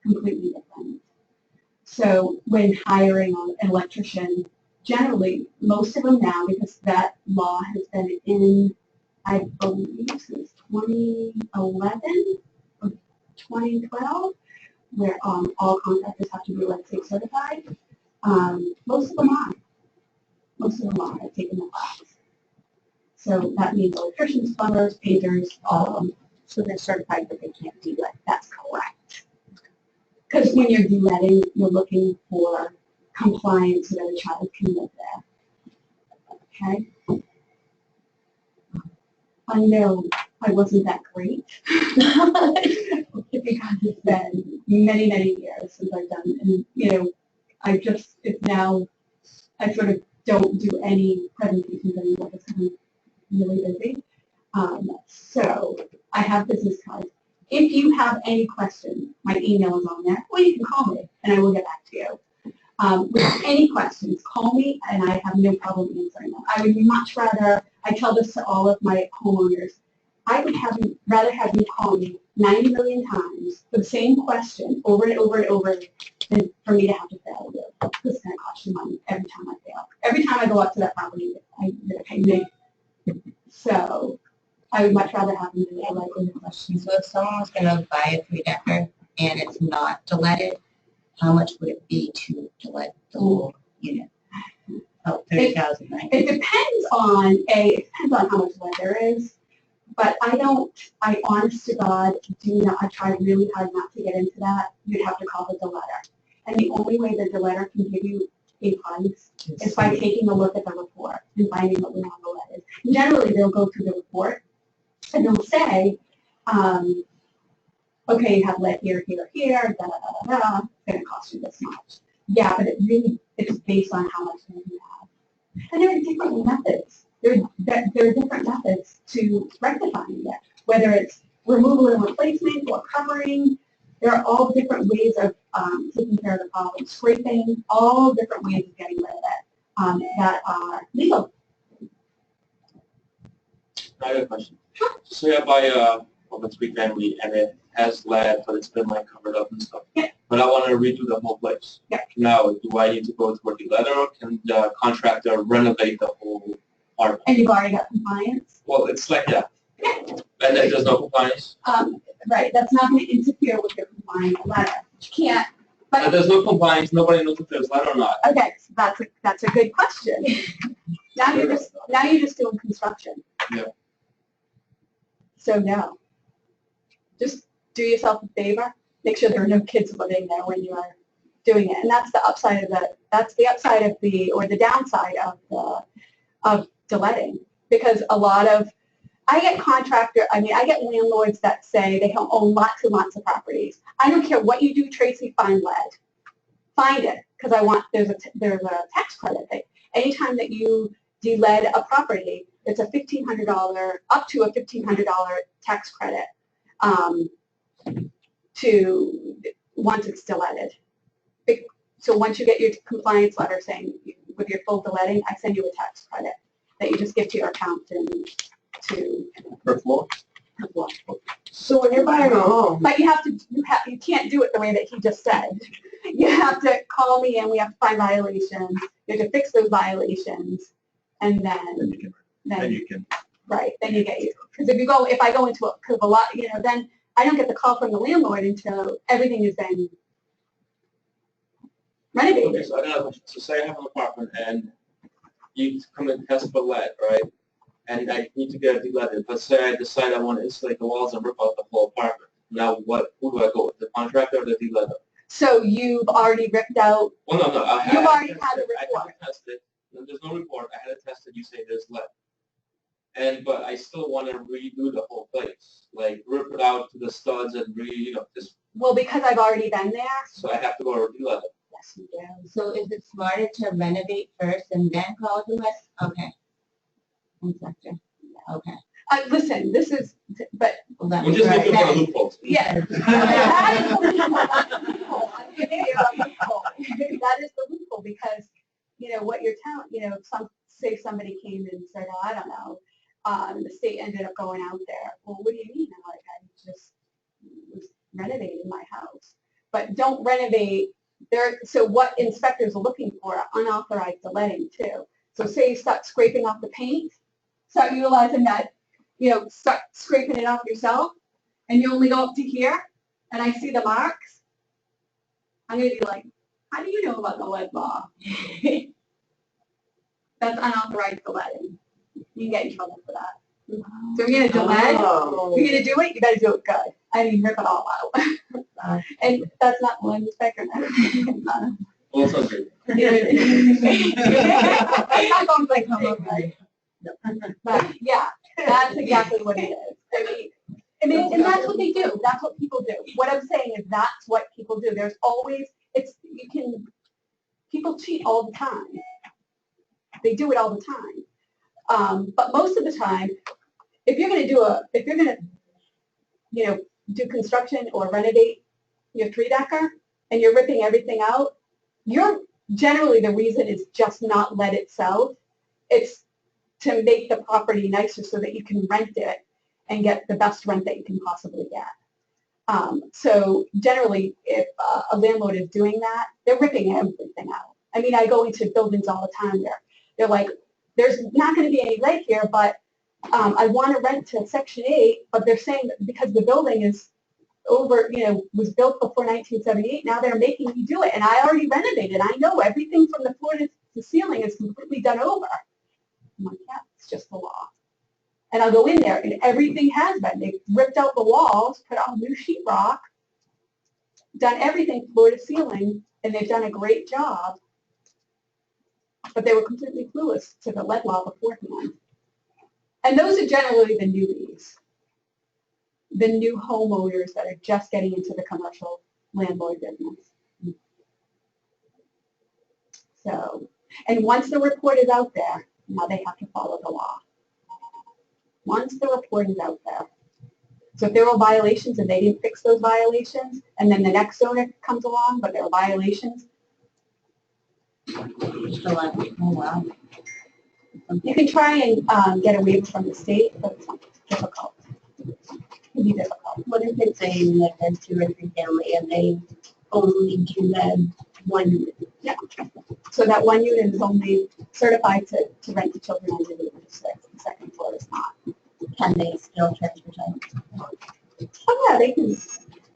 Completely different. So when hiring an electrician, generally, most of them now, because that law has been in, I believe, since 2011 or 2012, where all contractors have to be lead safe certified. Most of them are. Most of them are. I've taken the class. So that means electricians, plumbers, painters, all of them. So they're certified that they can't de-lead. That's correct. Because when you're de-leading, you're looking for compliance so that a child can live there. Okay? I know I wasn't that great because it's been many, many years since I've done, and I sort of don't do any presentations anymore because I'm really busy. So I have business cards. If you have any questions, my email is on there, or you can call me and I will get back to you. With any questions, call me and I have no problem answering them. I would much rather, I tell this to all of my homeowners, I would rather have you call me 90 million times for the same question over and over and over than for me to have to fail you. This is going to cost you money every time I fail. Every time I go up to that property, I pay me. So I would much rather have you do that. Like in the question. So if someone was gonna buy a 3-decker and it's not deleted, how much would it be to delete the whole unit? Oh, 30,000, right? It depends on how much lead there is, but I honest to God do not, I try really hard not to get into that. You'd have to call the deleter. And the only way the deleter can give you a price is by taking a look at the report and finding what the lead is. Generally, they'll go through the report and they'll say, okay, you have lead here, here, here, da, da, da, da, da, it's going to cost you this much. Yeah, but it's based on how much lead you have. And there are different methods. There are different methods to rectifying it, whether it's removal and replacement or covering. There are all different ways of taking care of the problem. Scraping, all different ways of getting rid of it that are legal. I have a question. Say I buy a three-family and it has lead, but it's been like covered up and stuff. Yeah. But I want to redo the whole place. Yeah. Now, do I need to go through the letter, or can the contractor renovate the whole apartment? And you've already got compliance. Well, it's like that. Yeah. And then there's no compliance. Right, that's not going to interfere with your compliance letter. You can't. And there's no compliance. Nobody knows if there's lead or not. Okay, so that's a good question. Now you're just doing construction. Yeah. So no. Just do yourself a favor. Make sure there are no kids living there when you are doing it, and that's the upside of the downside of deletting, because I get landlords that say they own lots and lots of properties. I don't care what you do, Tracy, find lead. Find it, because there's a tax credit. Anytime that you de-lead a property, it's a $1,500, up to a $1,500 tax credit to once it's de-leaded. So once you get your compliance letter saying with your full de-leading, I send you a tax credit that you just give to your accountant Per floor? per floor. So when you're buying a home, But you can't do it the way that he just said. You have to call me and we have to find violations. You have to fix those violations, and Then you can. right, then you get you. Because if I go into a lot, then I don't get the call from the landlord until everything has been renovated. Okay, so I got a question. So say I have an apartment and you come and test for lead, right? And I need to get it de-leaded. But say I decide I want to insulate the walls and rip out the whole apartment. Now who do I go with? The contractor or the de-leader? So you've already ripped out. Well, no. You've already had the I report. had it tested. There's no report. I had it tested. You say there's lead. But I still want to redo the whole place. Like rip it out to the studs and just. Well, because I've already been there. So I have to go de-lead it. Yes, you do. So is it smarter to renovate first and then call the list? Okay. Inspector. Okay. Listen, this is, but Well, that We're was just right. looking for the loopholes. yeah. That is the loophole. I'm giving you a loophole. That is the loophole, because, what you're telling, say somebody came and said, oh, I don't know, the state ended up going out there. Well, what do you mean? I'm like, I just was renovating my house. But don't renovate. So what inspectors are looking for are unauthorized deletting too. So say you start scraping off the paint, start utilizing that, start scraping it off yourself, and you only go up to here, and I see the marks, I'm going to be like, how do you know about the lead law? That's unauthorized deletting. You can get in trouble for that. So you're going to delay, Oh. you're going to do it, you got to do it good. I mean, rip it all out. And that's not one inspector. Well, it's okay. I'm not going to like home, right? But yeah, that's exactly what it is. I mean, and that's what they do. That's what people do. What I'm saying is that's what people do. There's always, people cheat all the time. They do it all the time. But most of the time, if you're going to do construction or renovate your 3-decker and you're ripping everything out, you're generally the reason is just not let it sell. It's to make the property nicer so that you can rent it and get the best rent that you can possibly get. So generally, if a landlord is doing that, they're ripping everything out. I mean, I go into buildings all the time where they're like, there's not going to be any lead here, but I want to rent to Section 8, but they're saying that because the building is over, was built before 1978, now they're making me do it. And I already renovated. I know everything from the floor to the ceiling is completely done over. I'm like, yeah, it's just the law. And I'll go in there, and everything has been. They've ripped out the walls, put on new sheetrock, done everything floor to ceiling, and they've done a great job. But they were completely clueless to the lead law beforehand. And those are generally the newbies, the new homeowners that are just getting into the commercial landlord business. So, and once the report is out there, now they have to follow the law. Once the report is out there. So if there were violations and they didn't fix those violations, and then the next owner comes along, but there are violations, Oh, wow. you can try and get a waiver from the state, but it's difficult. It can be difficult. What if it's saying that there's 2 or 3 family and they only do that 1 unit? Yeah. So that 1 unit is only certified to rent to children under the age of 6. The second floor is not. Can they still transfer title? Oh yeah, they can.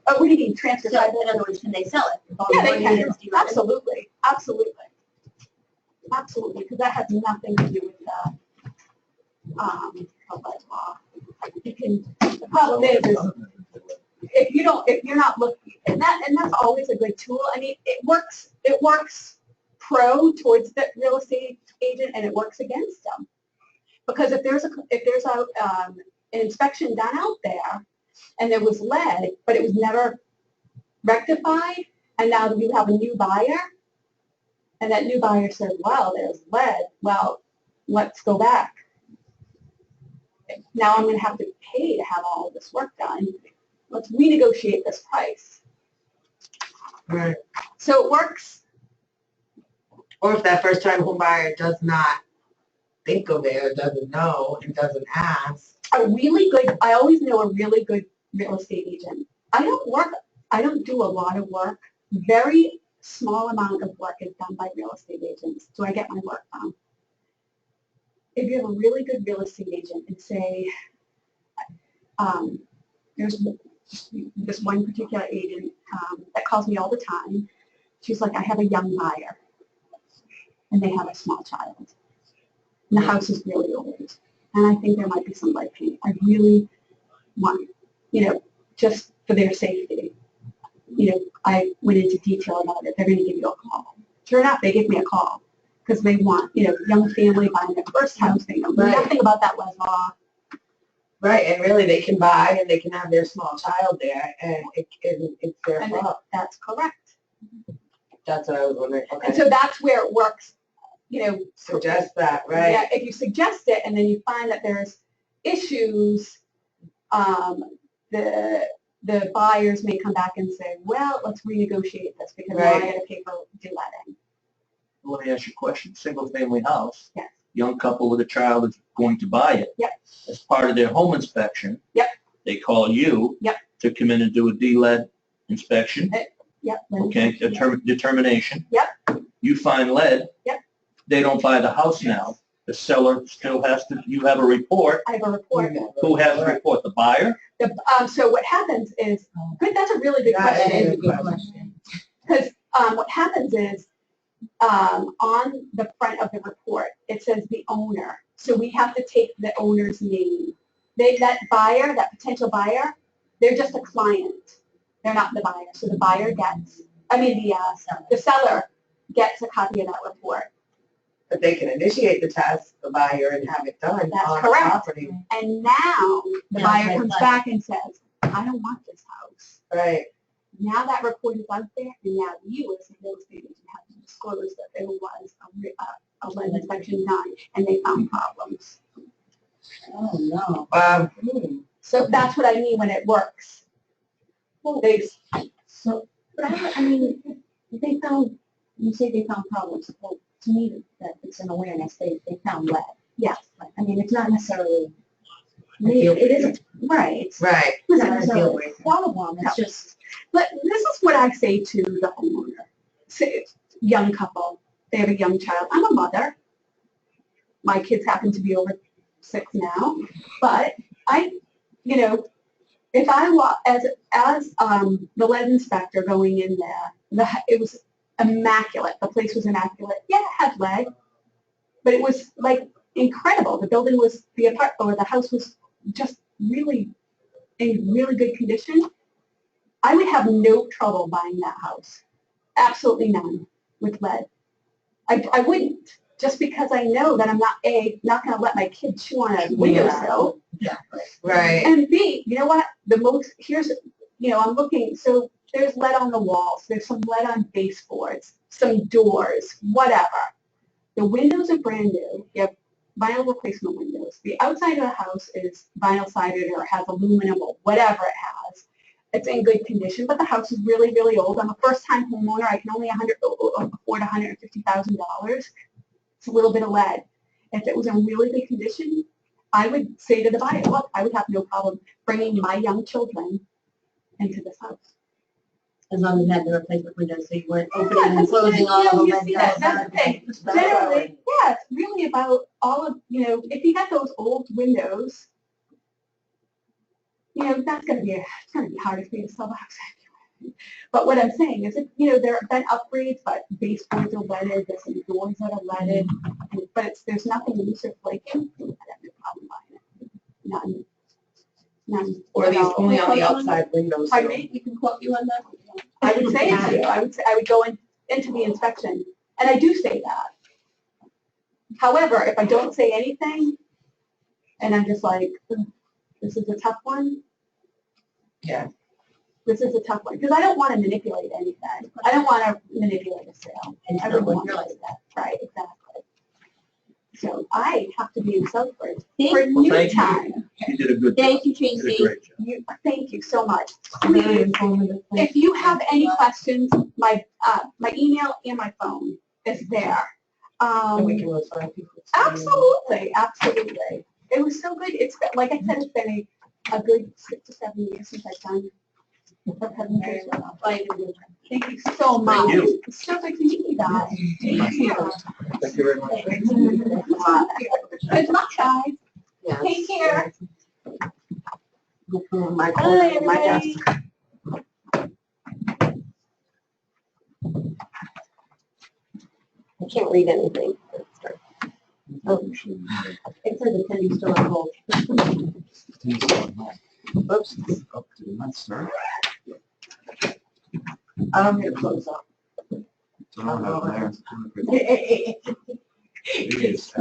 Oh, what do you mean transfer So, title? in other words, can they sell it? Yeah, they can. Absolutely. Absolutely. Absolutely. Absolutely, because that has nothing to do with the lead law. You can. The problem is if you're not looking, and that's always a good tool. I mean, it works pro towards the real estate agent, and it works against them. Because if there's an inspection done out there, and there was lead, but it was never rectified, and now you have a new buyer, and that new buyer says, "Well, there's lead. Well, let's go back. Now I'm going to have to pay to have all of this work done. Let's renegotiate this price." Right. So it works. Or if that first time home buyer does not think of it or doesn't know and doesn't ask. I always know a really good real estate agent. I don't do a lot of work. Very small amount of work is done by real estate agents. Do I get my work done? If you have a really good real estate agent and say, there's this one particular agent that calls me all the time. She's like, I have a young buyer and they have a small child. And the house is really old. And I think there might be some lead paint. I really want, just for their safety. I went into detail about it. They're going to give you a call. Sure enough, they give me a call because they want, young family buying their first house. They know nothing about that lead law. Right, and really they can buy and they can have their small child there and it's their And fault. that's correct. That's what I was wondering. Okay. And so that's where it works, Suggest that, right? Yeah, if you suggest it and then you find that there's issues, the buyers may come back and say, well, let's renegotiate this because now I got to pay for de-letting. Let me ask you a question. Single family house. Yes. Young couple with a child is going to buy it. Yep. As part of their home inspection. Yep. They call you. Yep. To come in and do a de-lead inspection. Yep. Okay, determination. Yep. You find lead. Yep. They don't buy the house now. The seller still has to, you have a report. I have a report. Who has the report? The buyer? So what happens is, that's a really good That is question. a good question. Because what happens is, on the front of the report, it says the owner. So we have to take the owner's name. That buyer, that potential buyer, they're just a client. They're not the buyer. So the buyer gets, the seller gets a copy of that report. But they can initiate the test, the buyer, and have it done That's on correct. property. And now the buyer comes back and says, I don't want this house. Right. Now that report is out there, and now you as a real estate agent have to disclose that there was a lead inspection done, and they found problems. Oh, no. So that's what I mean when it works. Well, But they found You say they found problems. Well, to me, that it's an awareness. They found lead. Yes. I mean, it's not necessarily. deal It isn't right. It's Right. not necessarily a problem. It's just. But this is what I say to the homeowner. Say, young couple, they have a young child. I'm a mother. My kids happen to be over 6 now, but if I as the lead inspector going in there, it was immaculate. The place was immaculate. Yeah, it had lead, but it was like incredible. The building was the house was just really in really good condition. I would have no trouble buying that house. Absolutely none with lead. I wouldn't, just because I know that I'm not going to let my kid chew on a windowsill. Right. And B, you know what? I'm looking, so there's lead on the walls, there's some lead on baseboards, some doors, whatever. The windows are brand new. You have vinyl replacement windows. The outside of the house is vinyl sided or has aluminum or whatever it has. It's in good condition, but the house is really, really old. I'm a first-time homeowner. I can only afford $150,000. It's a little bit of lead. If it was in really good condition, I would say to the buyer, look, I would have no problem bringing my young children into this house. As long as you had the replacement windows, so you weren't opening and closing all of them. You see that. That's the thing. Generally, yeah, it's really about all of, if you got those old windows, that's going to be harder for you to sell the house anyway. But what I'm saying is, there have been upgrades, but baseboards are leaded, there's some doors that are leaded, but there's nothing loose or flaking. I have no problem buying it. None. Or these only on the outside windows. Pardon me? We can quote you on that. I would say it to you. I would go into the inspection, and I do say that. However, if I don't say anything, and I'm just like, this is a tough one. Yeah. This is a tough one, because I don't want to manipulate anything. I don't want to manipulate a sale. And I wouldn't want to do that. Right, exactly. So I have to be in Southbridge for Well, new thank you. time. You did a good job. Thank you, You did a Tracy. great job. Thank you so much. Very informative. If you have any questions, my email and my phone is there. And we can refer people to you. Absolutely, absolutely. It was so good. It's been, like I said, it's been a good 6 to 7 years since I've done. Thank you so much. Thank you. It's so good to meet you guys. Thank you. Thank you very much. Good luck, guys. Yes. Take care. Go from my Bye, corner to my everybody. desk. I can't read anything. Oh, it says attending still on hold. Oops. Up to the month, sir. I'm gonna close up. So I don't have there. It is,